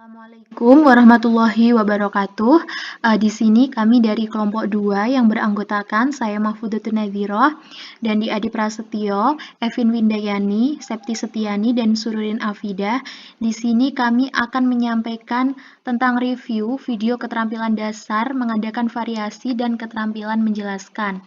Assalamualaikum warahmatullahi wabarakatuh. Di sini kami dari kelompok 2 yang beranggotakan saya Mahfudatun Nadhiroh dan di Adi Prasetyo, Evin Windayani, Septi Setiani, dan Sururin Afidah. Di sini kami akan menyampaikan tentang review video keterampilan dasar, mengadakan variasi, dan keterampilan menjelaskan.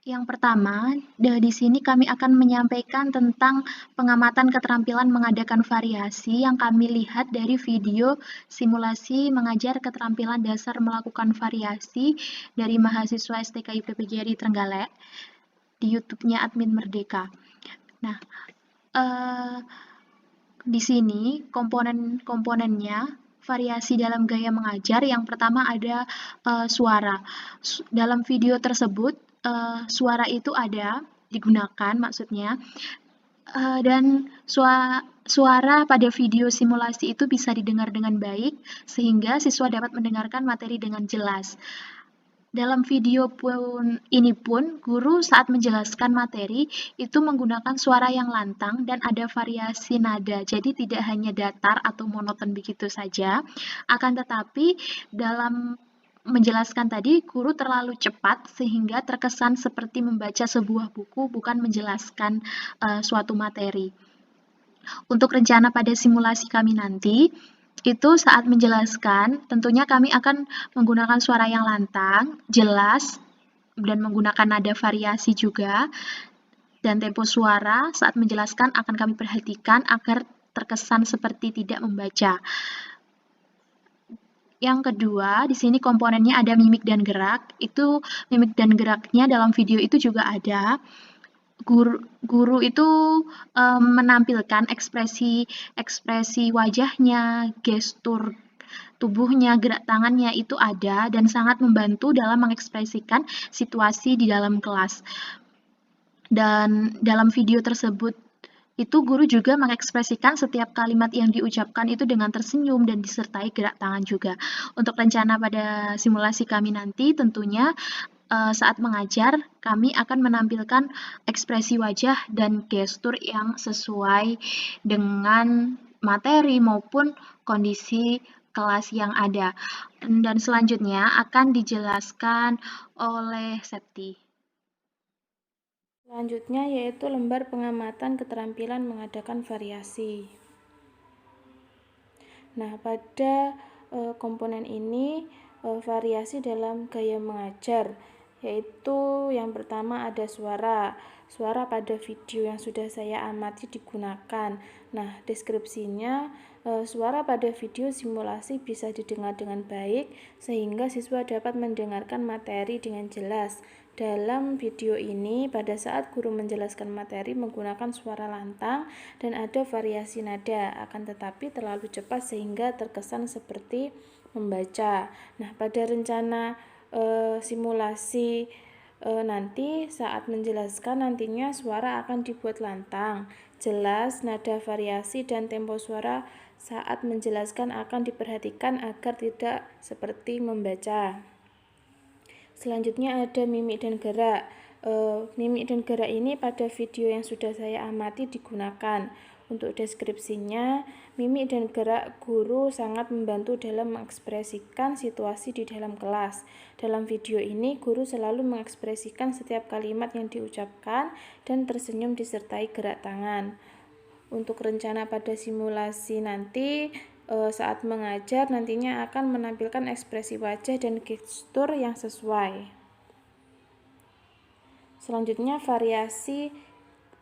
Yang pertama, di sini kami akan menyampaikan tentang pengamatan keterampilan mengadakan variasi yang kami lihat dari video simulasi mengajar keterampilan dasar melakukan variasi dari mahasiswa STK IPPJRI Trenggalek di YouTube-nya Admin Merdeka. Nah, di sini komponen-komponennya variasi dalam gaya mengajar. Yang pertama ada suara. Dalam video tersebut suara itu ada digunakan maksudnya, dan suara pada video simulasi itu bisa didengar dengan baik sehingga siswa dapat mendengarkan materi dengan jelas. Dalam video ini pun guru saat menjelaskan materi itu menggunakan suara yang lantang dan ada variasi nada, jadi tidak hanya datar atau monoton begitu saja. Akan tetapi dalam menjelaskan tadi guru terlalu cepat sehingga terkesan seperti membaca sebuah buku bukan menjelaskan suatu materi. Untuk rencana pada simulasi kami nanti, itu saat menjelaskan, tentunya kami akan menggunakan suara yang lantang, jelas, dan menggunakan nada variasi juga, dan tempo suara saat menjelaskan akan kami perhatikan agar terkesan seperti tidak membaca. Yang kedua, di sini komponennya ada mimik dan gerak. Itu mimik dan geraknya dalam video itu juga ada. Guru itu menampilkan ekspresi wajahnya, gestur tubuhnya, gerak tangannya itu ada dan sangat membantu dalam mengekspresikan situasi di dalam kelas. Dan dalam video tersebut itu guru juga mengekspresikan setiap kalimat yang diucapkan itu dengan tersenyum dan disertai gerak tangan juga. Untuk rencana pada simulasi kami nanti tentunya saat mengajar, kami akan menampilkan ekspresi wajah dan gestur yang sesuai dengan materi maupun kondisi kelas yang ada. Dan selanjutnya akan dijelaskan oleh Septi. Selanjutnya yaitu lembar pengamatan keterampilan mengadakan variasi. Nah, pada komponen ini variasi dalam gaya mengajar, yaitu yang pertama ada suara. Suara pada video yang sudah saya amati digunakan. Nah, deskripsinya suara pada video simulasi bisa didengar dengan baik sehingga siswa dapat mendengarkan materi dengan jelas. Dalam video ini, pada saat guru menjelaskan materi menggunakan suara lantang dan ada variasi nada, akan tetapi terlalu cepat sehingga terkesan seperti membaca. Nah, pada rencana simulasi nanti saat menjelaskan nantinya suara akan dibuat lantang, jelas, nada variasi dan tempo suara saat menjelaskan akan diperhatikan agar tidak seperti membaca. Selanjutnya ada mimik dan gerak. Mimik dan gerak ini pada video yang sudah saya amati digunakan. Untuk deskripsinya, mimik dan gerak guru sangat membantu dalam mengekspresikan situasi di dalam kelas. Dalam video ini, guru selalu mengekspresikan setiap kalimat yang diucapkan dan tersenyum disertai gerak tangan. Untuk rencana pada simulasi nanti, saat mengajar nantinya akan menampilkan ekspresi wajah dan gestur yang sesuai. Selanjutnya variasi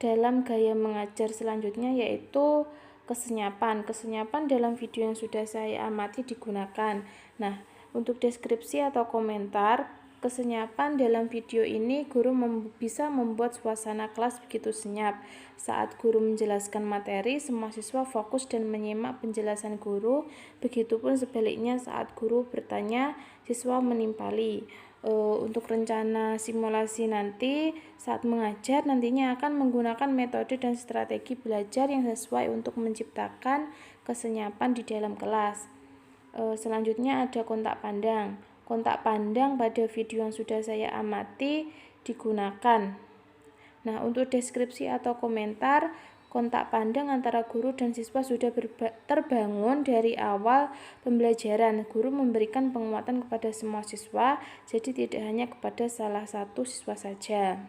dalam gaya mengajar selanjutnya yaitu kesenyapan. Kesenyapan dalam video yang sudah saya amati digunakan. Nah, untuk deskripsi atau komentar, kesenyapan dalam video ini guru bisa membuat suasana kelas begitu senyap. Saat guru menjelaskan materi, semua siswa fokus dan menyimak penjelasan guru. Begitupun sebaliknya saat guru bertanya, siswa menimpali. Untuk rencana simulasi nanti saat mengajar nantinya akan menggunakan metode dan strategi belajar yang sesuai untuk menciptakan kesenyapan di dalam kelas. Selanjutnya ada kontak pandang. Kontak pandang pada video yang sudah saya amati digunakan. Nah, untuk deskripsi atau komentar, kontak pandang antara guru dan siswa sudah terbangun dari awal pembelajaran. Guru memberikan penguatan kepada semua siswa, jadi tidak hanya kepada salah satu siswa saja.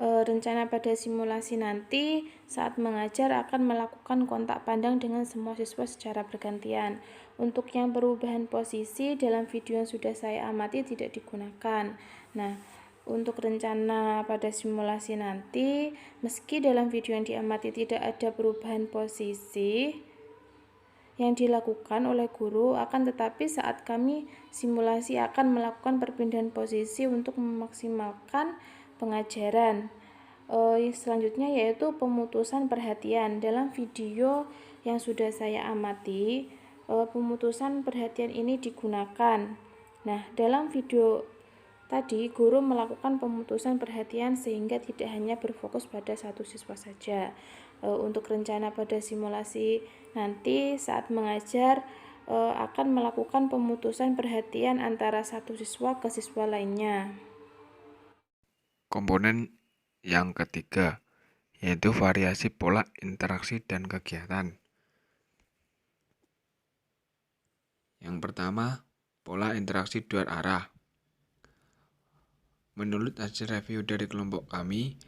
Rencana pada simulasi nanti saat mengajar akan melakukan kontak pandang dengan semua siswa secara bergantian. Untuk yang perubahan posisi dalam video yang sudah saya amati tidak digunakan. Nah, untuk rencana pada simulasi nanti, meski dalam video yang diamati tidak ada perubahan posisi yang dilakukan oleh guru, akan tetapi saat kami simulasi akan melakukan perpindahan posisi untuk memaksimalkan pengajaran. Selanjutnya yaitu pemutusan perhatian. Dalam video yang sudah saya amati, pemutusan perhatian ini digunakan. Nah, dalam video tadi guru melakukan pemutusan perhatian sehingga tidak hanya berfokus pada satu siswa saja. Untuk rencana pada simulasi nanti saat mengajar akan melakukan pemutusan perhatian antara satu siswa ke siswa lainnya. Komponen yang ketiga, yaitu variasi pola interaksi dan kegiatan. Yang pertama, pola interaksi dua arah. Menurut hasil review dari kelompok kami,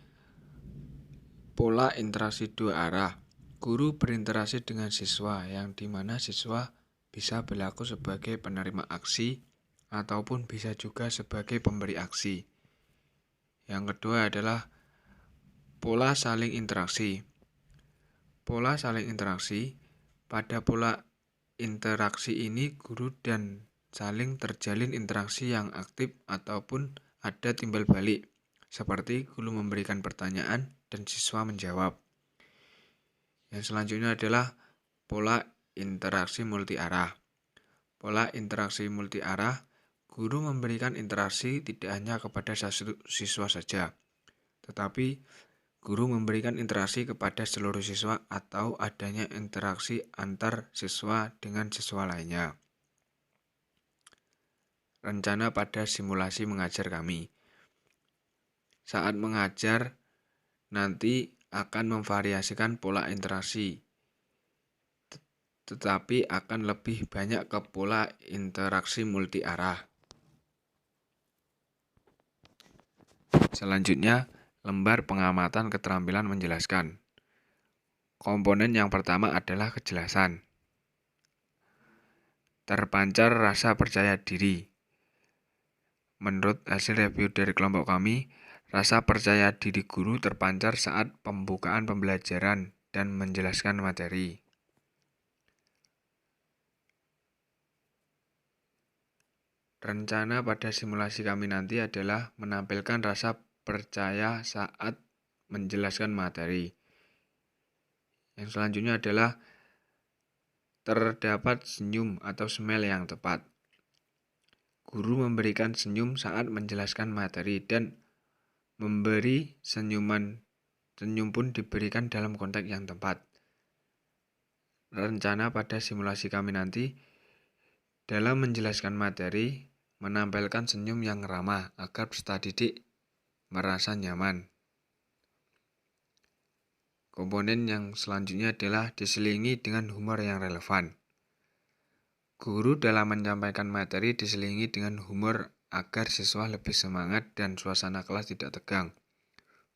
pola interaksi dua arah, guru berinteraksi dengan siswa yang dimana siswa bisa berlaku sebagai penerima aksi ataupun bisa juga sebagai pemberi aksi. Yang kedua adalah pola saling interaksi. Pola saling interaksi, pada pola interaksi ini guru dan saling terjalin interaksi yang aktif ataupun ada timbal balik, seperti guru memberikan pertanyaan dan siswa menjawab. Yang selanjutnya adalah pola interaksi multi arah. Pola interaksi multi arah, guru memberikan interaksi tidak hanya kepada satu siswa saja, tetapi guru memberikan interaksi kepada seluruh siswa atau adanya interaksi antar siswa dengan siswa lainnya. Rencana pada simulasi mengajar kami. Saat mengajar, nanti akan memvariasikan pola interaksi, tetapi akan lebih banyak ke pola interaksi multi arah. Selanjutnya, lembar pengamatan keterampilan menjelaskan. Komponen yang pertama adalah kejelasan. Terpancar rasa percaya diri. Menurut hasil review dari kelompok kami, rasa percaya diri guru terpancar saat pembukaan pembelajaran dan menjelaskan materi. Rencana pada simulasi kami nanti adalah menampilkan rasa percaya saat menjelaskan materi. Yang selanjutnya adalah terdapat senyum atau smile yang tepat. Guru memberikan senyum saat menjelaskan materi dan memberi senyum pun diberikan dalam konteks yang tepat. Rencana pada simulasi kami nanti dalam menjelaskan materi menampilkan senyum yang ramah agar peserta didik merasa nyaman. Komponen yang selanjutnya adalah diselingi dengan humor yang relevan. Guru dalam menyampaikan materi diselingi dengan humor agar siswa lebih semangat dan suasana kelas tidak tegang.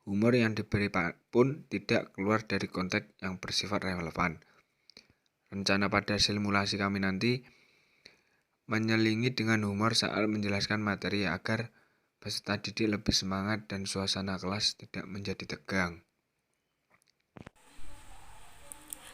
Humor yang diberi pun tidak keluar dari konteks yang bersifat relevan. Rencana pada simulasi kami nanti menyelingi dengan humor saat menjelaskan materi agar peserta didik lebih semangat dan suasana kelas tidak menjadi tegang.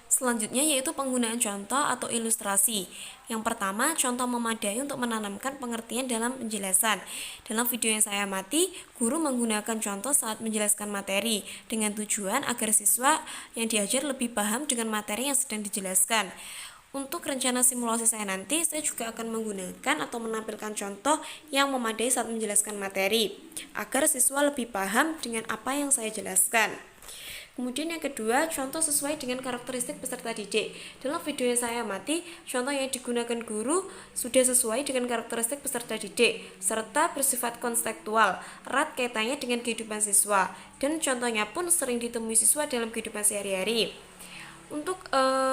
Selanjutnya yaitu penggunaan contoh atau ilustrasi. Yang pertama, contoh memadai untuk menanamkan pengertian dalam penjelasan. Dalam video yang saya amati, guru menggunakan contoh saat menjelaskan materi dengan tujuan agar siswa yang diajar lebih paham dengan materi yang sedang dijelaskan. Untuk rencana simulasi saya nanti, saya juga akan menggunakan atau menampilkan contoh yang memadai saat menjelaskan materi, agar siswa lebih paham dengan apa yang saya jelaskan. Kemudian yang kedua, contoh sesuai dengan karakteristik peserta didik. Dalam video yang saya amati, contoh yang digunakan guru sudah sesuai dengan karakteristik peserta didik, serta bersifat konstekstual, erat kaitannya dengan kehidupan siswa, dan contohnya pun sering ditemui siswa dalam kehidupan sehari-hari. Untuk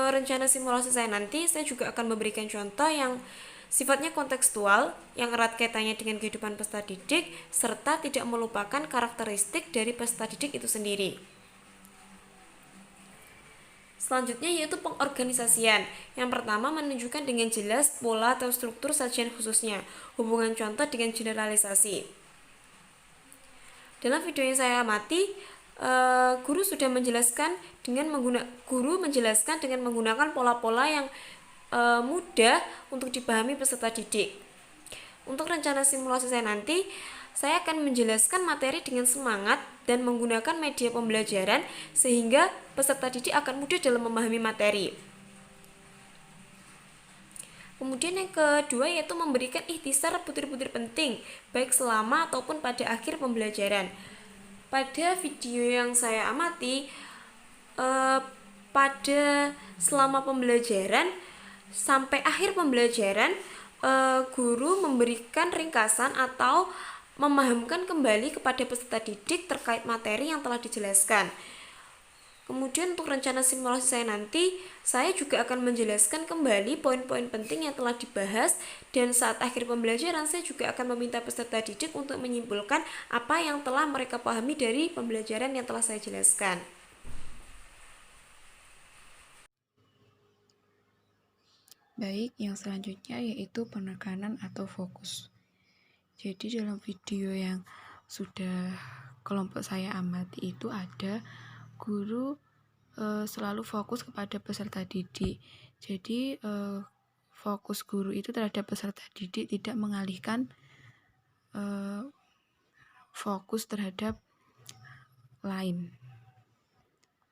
rencana simulasi saya nanti, saya juga akan memberikan contoh yang sifatnya kontekstual, yang erat kaitannya dengan kehidupan peserta didik, serta tidak melupakan karakteristik dari peserta didik itu sendiri. Selanjutnya yaitu pengorganisasian. Yang pertama, menunjukkan dengan jelas pola atau struktur sajian khususnya, hubungan contoh dengan generalisasi. Dalam video yang saya amati, guru menjelaskan dengan menggunakan pola-pola yang mudah untuk dipahami peserta didik. Untuk rencana simulasi saya nanti, saya akan menjelaskan materi dengan semangat dan menggunakan media pembelajaran sehingga peserta didik akan mudah dalam memahami materi. Kemudian yang kedua yaitu memberikan ikhtisar butir-butir penting, baik selama ataupun pada akhir pembelajaran. Pada video yang saya amati, pada selama pembelajaran sampai akhir pembelajaran, guru memberikan ringkasan atau memahamkan kembali kepada peserta didik terkait materi yang telah dijelaskan. Kemudian untuk rencana simulasi saya nanti, saya juga akan menjelaskan kembali poin-poin penting yang telah dibahas, dan saat akhir pembelajaran saya juga akan meminta peserta didik untuk menyimpulkan apa yang telah mereka pahami dari pembelajaran yang telah saya jelaskan. Baik, yang selanjutnya yaitu penekanan atau fokus. Jadi dalam video yang sudah kelompok saya amati itu ada guru selalu fokus kepada peserta didik. Jadi fokus guru itu terhadap peserta didik, tidak mengalihkan fokus terhadap lain.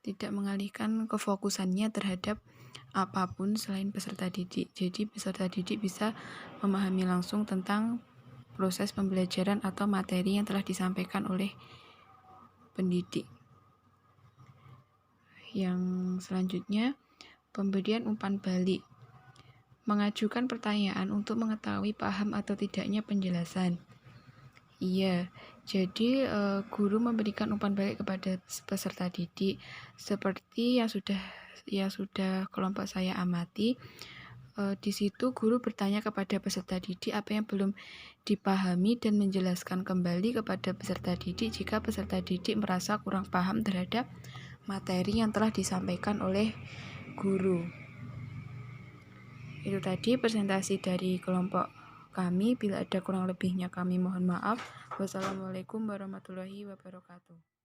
Tidak mengalihkan kefokusannya terhadap apapun selain peserta didik. Jadi peserta didik bisa memahami langsung tentang proses pembelajaran atau materi yang telah disampaikan oleh pendidik. Yang selanjutnya, pemberian umpan balik. Mengajukan pertanyaan untuk mengetahui paham atau tidaknya penjelasan. Iya, jadi guru memberikan umpan balik kepada peserta didik seperti yang sudah kelompok saya amati. Di situ guru bertanya kepada peserta didik apa yang belum dipahami dan menjelaskan kembali kepada peserta didik jika peserta didik merasa kurang paham terhadap materi yang telah disampaikan oleh guru. Itu tadi presentasi dari kelompok kami. Bila ada kurang lebihnya kami mohon maaf. Wassalamualaikum warahmatullahi wabarakatuh.